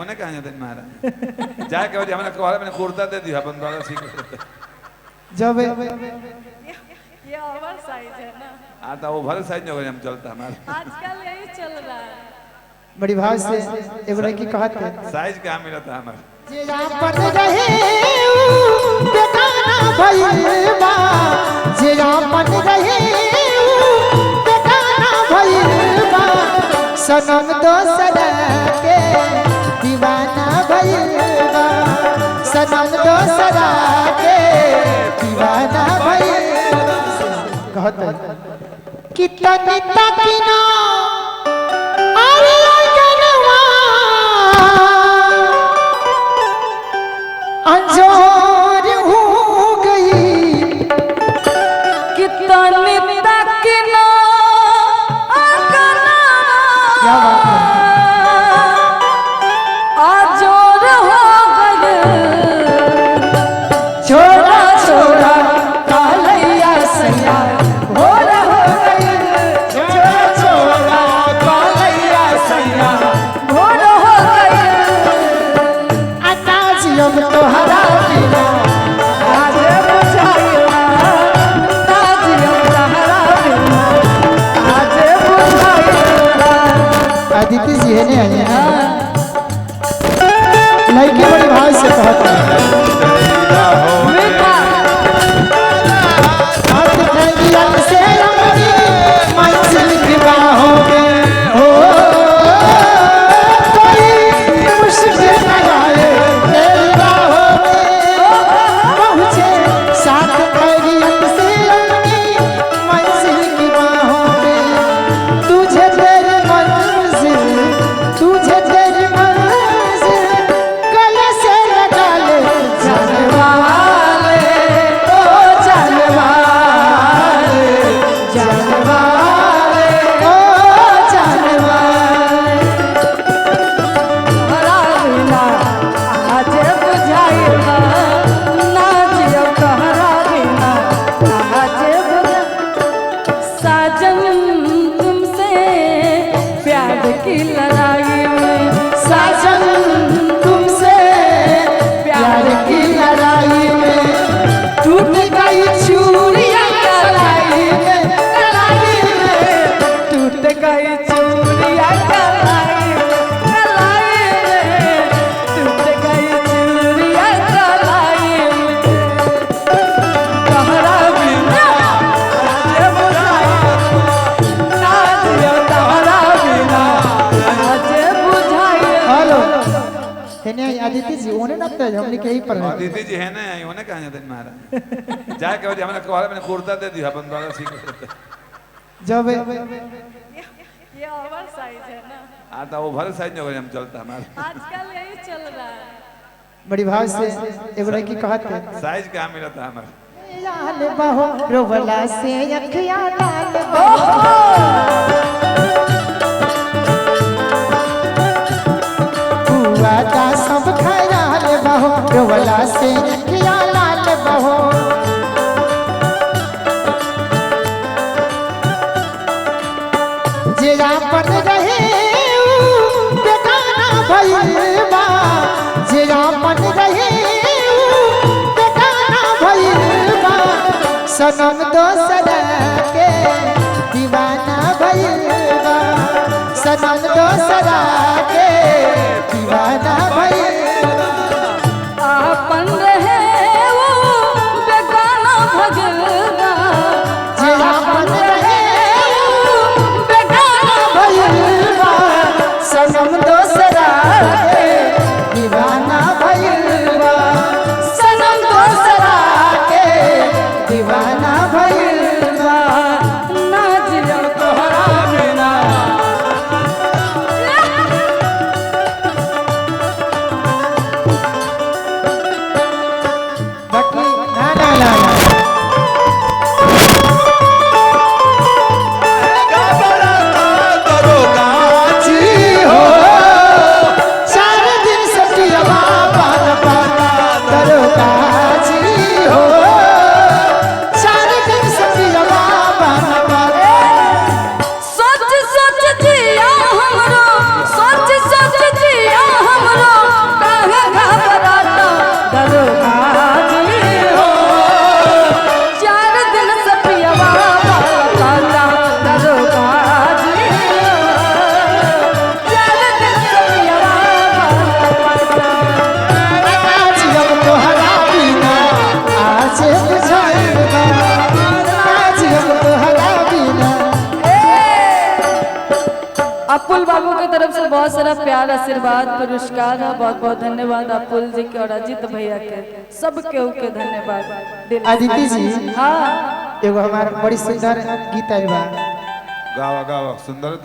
होने कहाँ जाते महाराज जाके वजह हमने कहा मैंने कुर्ता दे दिया अपन द्वारा सीख जब ये ओवर साइज है ना। आता ओवर साइज जो हम चलता हमारा आजकल यही चल रहा है। बड़ी भाव से एगो लड़की कहत है साइज क्या मिला था हमारा जे आपन रहे बेगाना भइलबा जे आपन रहे बेगाना भइलबा सनम दोसर के दीवाना भइलबा सनम दोसर के दीवाना भइलबा कहत है कितना तकिना अंजोर हो गई कितना तक ना अगना क्या बात है आजोर हो गए छोरा छोरा कालैया सैया भोर हो गई छोरा छोरा कालैया सैया भोर हो गए अताजियम तोहरा बिना आज बुझाइला ताजियम तहरा बिना आज बुझाइला। अदिति जी है ने आई है लड़की बड़ी भाव से कहता है हाथ ठंडियन से रंगी मंजिल की बाहों में हो कोई मुश्किल न आए तेरी बाहों में पहुँचे साथ ठंडियन से रंगी मंजिल की बाहों में तुझे तेरी मंजिल गले से लगा ले जाने वाले ओ जाने वाले जाने वाले ओ जाने वाले तहरा बिना आज बुझाइला नाजियम तहरा बिना आज बुझा। साजन तुमसे प्यार की लड़ाई में साजन तुमसे प्यार की लड़ाई में टूट गई चूड़ियां कलाई में टूट गई चूड़िया कलाई में टूट गई चूड़िया कलाई में तहरा बिना आज बुझाइला नाजियम तहरा बिना आज बुझाइला। हेलो हेने आदित्य जी ओने ना तो हमने कहीं पर है दीदी जी है ना होने कहाँ जाते महाराज जाके वजह हमने कहा मैंने कुर्ता दे दिया अपन द्वारा सीख जब ये ओवर साइज है ना। आता ओवर साइज जो हम चलता हमारा आजकल यही चल रहा है। बड़ी भाव से एगो लड़की कहत है साइज क्या मिला था हमारा लाल बहो रोवला से अखियां लाल बहो हुआ का सब खयाल बहो रोवला से अखियां लाल बहो जेरा पर रहे बेगाना भइलबा जेरा पर रहे बेगाना भइलबा सनम दोसर के दीवाना भइलबा सनम दोसर के दीवाना भइलबा आपन रहे वो बेगाना भगलना जेरा पर रहे बेगाना भइलबा सनम दोसर के दीवाना भइलबा सनम दोसर के दीवाना भइलबा नाजियम तोहरा बिना बहुत सारा प्यार आशीर्वाद पुरस्कार है। बहुत बहुत धन्यवाद अपुल जी के और अजीत भैया के, सब केहू के धन्यवाद दिल से। अदिति जी हाँ एगो हमार बड़ी सुंदर गीत आइल बा। गावा गावा सुंदर